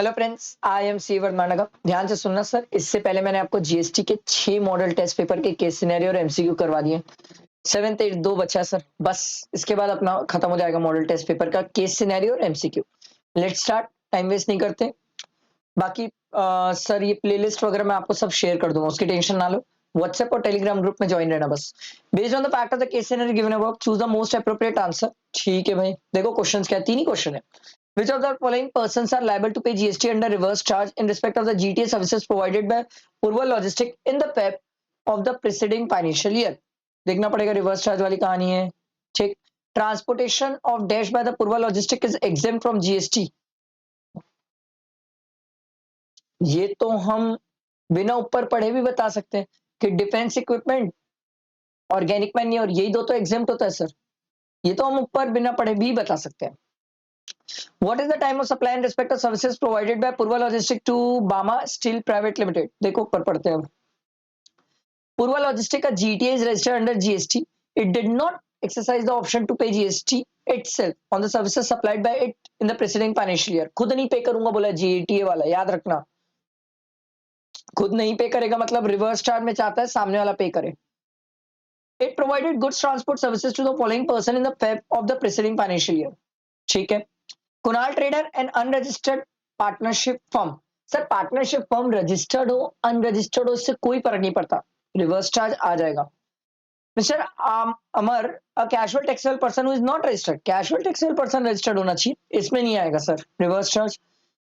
Hello friends, I am सी वर्मानगा। ध्यान से सुनना सर। इससे पहले मैंने आपको जीएसटी के 6 मॉडल टेस्ट पेपर के केस सिनेरियो और एमसीक्यू करवा दिए। 7th 8 2 बचा सर, बस इसके बाद अपना खत्म हो जाएगा मॉडल टेस्ट पेपर का केस सिनेरियो और MCQ. Let's start, time waste नहीं करते। बाकी सर ये प्लेलिस्ट वगैरह मैं आपको सब शेयर कर दूंगा, उसकी टेंशन ना लो। व्हाट्सएप और टेलीग्राम ग्रुप में ज्वाइन रहना बस। Based on the fact of the case scenario given above, choose the most appropriate answer. ठीक है भाई, देखो क्वेश्चंस क्या है, 3 ही क्वेश्चन है। Which of the following persons are liable to pay GST under reverse charge in respect of the GTA services provided by Purva Logistic in the PEP of the preceding financial year? देखना पड़ेगा, reverse charge वाली कहानी है। ठीक। Transportation of dash by the Purva logistic is exempt from GST. ये तो हम बिना ऊपर पढ़े भी बता सकते हैं कि डिफेंस इक्विपमेंट, ऑर्गेनिक मैन और यही दो तो एग्जेम्प्ट होता है सर। ये तो हम ऊपर बिना पढ़े भी बता सकते हैं। What is the time of supply in respect of services provided by Purva Logistic to Bama Steel Private Limited? देखो ऊपर पढ़ते हैं अब। Purva Logistic का GTA is registered under GST. It did not exercise the option to pay GST itself on the services supplied by it in the preceding financial year. खुद नहीं पे करूंगा बोला GTA वाला, याद रखना। खुद नहीं पे करेगा मतलब रिवर्स चार्ज में चाहता है सामने वाला पे करे। It provided goods transport services to the following person in the Feb of the preceding financial year. ठीक है। Kunal trader and unregistered partnership firm. Sir partnership firm registered हो अनरजिस्टर्ड हो इससे कोई फर्क नहीं पड़ता, रिवर्स चार्ज आ जाएगा। Mister Amar, a casual textile person who is not registered. Casual textile person registered होना चाहिए, इसमें नहीं आएगा सर रिवर्स चार्ज।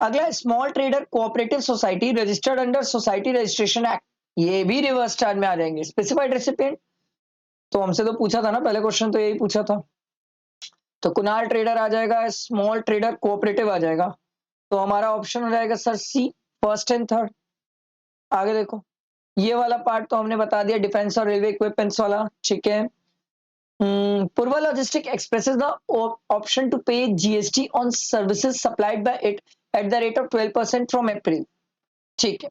अगला small trader cooperative society registered under society registration act, ये भी रिवर्स चार्ज में आ जाएंगे। स्पेसिफाइड रेसिपिएंट तो हमसे तो पूछा था ना, पहले क्वेश्चन तो यही पूछा था। तो कुणाल ट्रेडर आ जाएगा, स्मॉल ट्रेडर कोऑपरेटिव आ जाएगा। तो हमारा ऑप्शन हो जाएगा sir C, first and third. आगे देखो, ये वाला पार्ट तो हमने बता दिया, डिफेंस और रेलवे इक्विपमेंट्स वाला। ठीक है। Purva logistic expresses the option to pay GST on services supplied by it at the rate of 12% from April. ठीक है,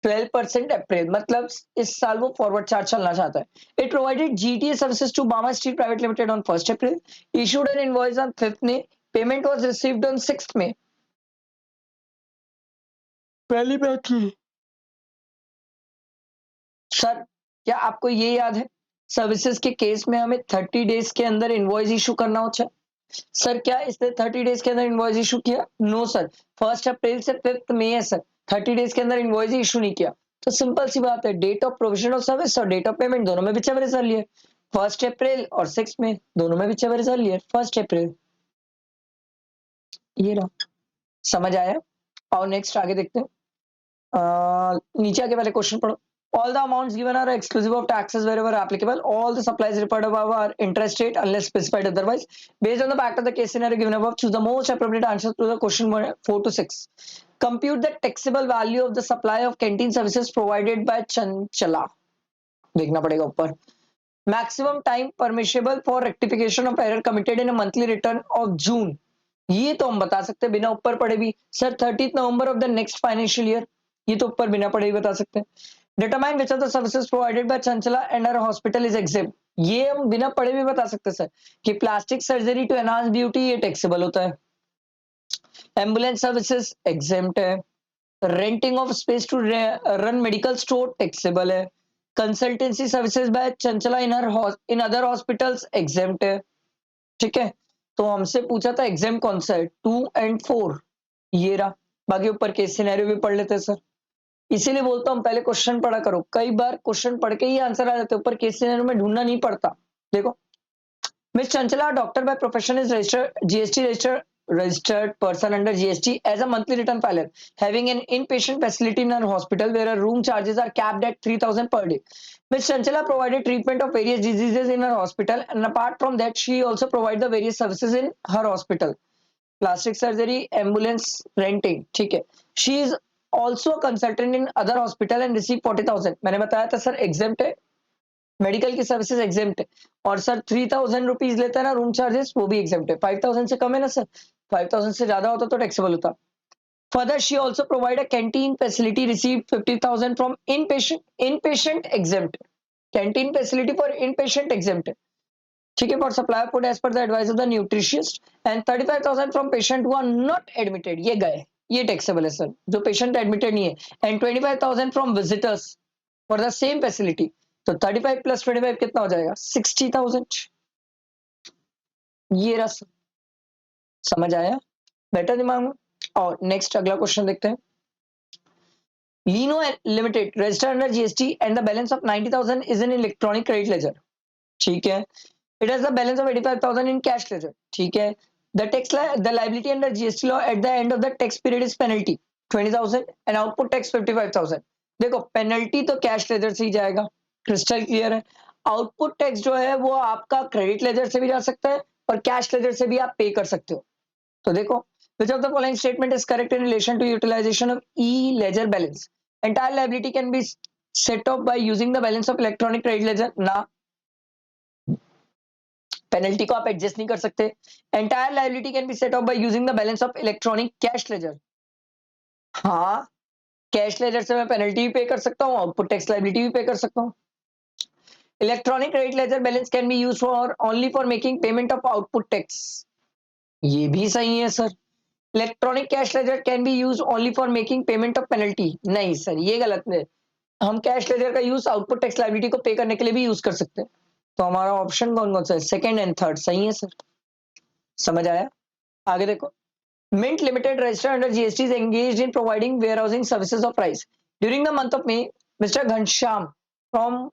12% अप्रैल मतलब इस साल वो फॉरवर्ड चार्ज चलना चाहता है। It provided GTA services to Bama steel private limited on 1st अप्रैल, issued an invoice on 5th May, payment was received on 6th May। पहली बात की सर, क्या आपको ये याद है सर्विसेज के केस में हमें 30 डेज के अंदर इनवॉइस इशू करना होता है। सर क्या इसने 30 डेज के अंदर इनवॉइस इशू किया? नो सर, 1st अप्रैल से 5th May है सर, 30 डेज के अंदर इनवॉइस इशू नहीं किया। तो सिंपल सी बात है, date of provision of service और डेट ऑफ पेमेंट दोनों में whichever is earlier, 1st April और 6th May दोनों में whichever is earlier 1st April. ये रहा, समझ आया? और नेक्स्ट आगे देखते हैं। नीचे आके पहले क्वेश्चन पढ़ो। All the amounts given are exclusive of taxes wherever applicable. All the supplies referred above are interest rate unless specified otherwise. Based on the fact of the case scenario given above, choose the most appropriate answer to the question 4 to 6. Compute the taxable value of the supply of canteen services provided by Chanchala. देखना पड़ेगा ऊपर। Maximum time permissible for rectification of error committed in a monthly return of June. ये तो हम बता सकते हैं बिना ऊपर पढ़े भी sir, 30th November of the next financial year। ये तो ऊपर बिना पढ़े ही बता सकते हैं। Determine which of the services provided by Chanchala and her hospital is exempt. ये हम बिना पढ़े भी बता सकते हैं सर कि plastic surgery to enhance beauty ये टैक्सेबल होता है। एम्बुलेंस सर्विसेज एग्जेम्प्ट है। Renting of space to run medical store taxable है। Consultancy services by Chanchala in other hospitals exempt है। ठीक है, तो हमसे पूछा था एग्जाम कौन सा है, 2 और 4, ये रहा। बाकी ऊपर केस सिनेरियो भी पढ़ लेते हैं सर, इसीलिए बोलता हूँ पहले क्वेश्चन पढ़ा करो। कई बार क्वेश्चन पढ़ के ही आंसर आ जाते हैं, ऊपर केस सिनेरियो में ढूंढना नहीं पड़ता। देखो, miss Chanchala doctor by profession is registered GST registered person under GST as a monthly return filer having an inpatient facility in her hospital where her room charges are capped at 3,000 per day. Ms. Chanchala provided treatment of various diseases in her hospital, and apart from that she also provides the various services in her hospital, plastic surgery, ambulance, renting। ठीक है, she is also a consultant in other hospital and receive 40,000। मैंने बताया था sir exempt है, medical की services exempt है। और sir 3,000 rupees लेता है ना रूम चार्जेस, वो भी एग्जेम्प्ट है। 5,000 से कम है ना सर, 5,000 से ज्यादा होता तो टैक्सेबल होता। Further she also provide a canteen facility, receive 50,000 from inpatient exempt. Canteen facility for inpatient exempt है। ठीक है, for supply food as per the advice of the nutritionist, and 35,000 from patient who are not admitted, ये गए। ये taxable है sir, जो patient admitted नहीं है, and 25,000 from visitors for the same facility, तो 35 प्लस 25 कितना हो जाएगा, 60,000। ये रहा, समझ आया, बेटर दिमाग में। और नेक्स्ट अगला क्वेश्चन देखते हैं। Lino limited registered under GST and the balance of 90,000 is in electronic credit ledger, ठीक है। It has the balance of 85,000 in cash ledger, ठीक है। The liability under GST law at the end of the tax period is penalty 20,000 and output tax 55,000। देखो penalty तो cash ledger से ही जाएगा, crystal clear है। आउटपुट टैक्स जो है वो आपका क्रेडिट लेजर से भी जा सकता है और कैश लेजर से भी आप पे कर सकते हो। तो देखो, which of the following statement is correct in relation to utilization of e-ledger balance? Entire liability can be set off by using the balance of electronic credit ledger. ना, पेनल्टी को आप एडजस्ट नहीं कर सकते। Entire liability can be set of by using the balance of electronic cash ledger. हाँ, cash ledger से मैं penalty भी पे कर सकता हूँ, आउटपुट टैक्स लाइबिलिटी भी पे कर सकता हूँ। Electronic credit ledger balance can be use for only for making payment of output tax, ये भी सही है sir. Electronic cash ledger can be use only for making payment of penalty, नहीं सर ये गलत है। हम कैश लेजर का यूज आउटपुट टैक्स लाइबिलिटी को पे करने के लिए भी यूज कर सकते हैं। तो हमारा ऑप्शन कौन कौन सा है, सेकंड एंड थर्ड सही है सर, समझ आया। आगे देखो, Mint Limited registered under GST is engaged in providing warehousing services of rice. During the month of May, Mr. Ghansham from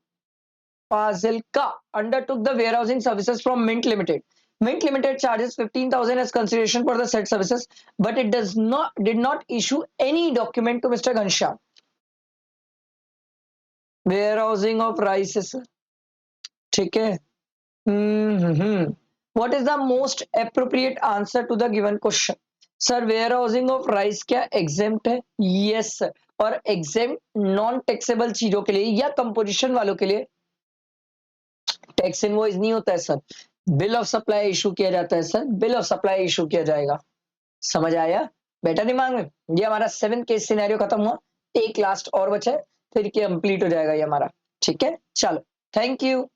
Fazilka undertook the warehousing services from Mint Limited. Mint Limited charges 15,000 as consideration for the said services, but it did not issue any document to Mr. Ghansham. Warehousing of rice, ठीक है। What is the most appropriate answer to the given question? Sir where of rice क्या exempt है? Yes sir, और exempt non taxable चीजों के लिए या composition वालों के लिए टैक्स इनवॉइस नहीं होता है sir, bill of supply issue किया जाता है sir, bill of supply issue किया जाएगा। समझ आया बेटा दिमाग में। ये हमारा 7 केस सिनेरियो खत्म हुआ, एक लास्ट और बचा है, फिर कंप्लीट हो जाएगा ये हमारा, ठीक है। चलो, थैंक यू।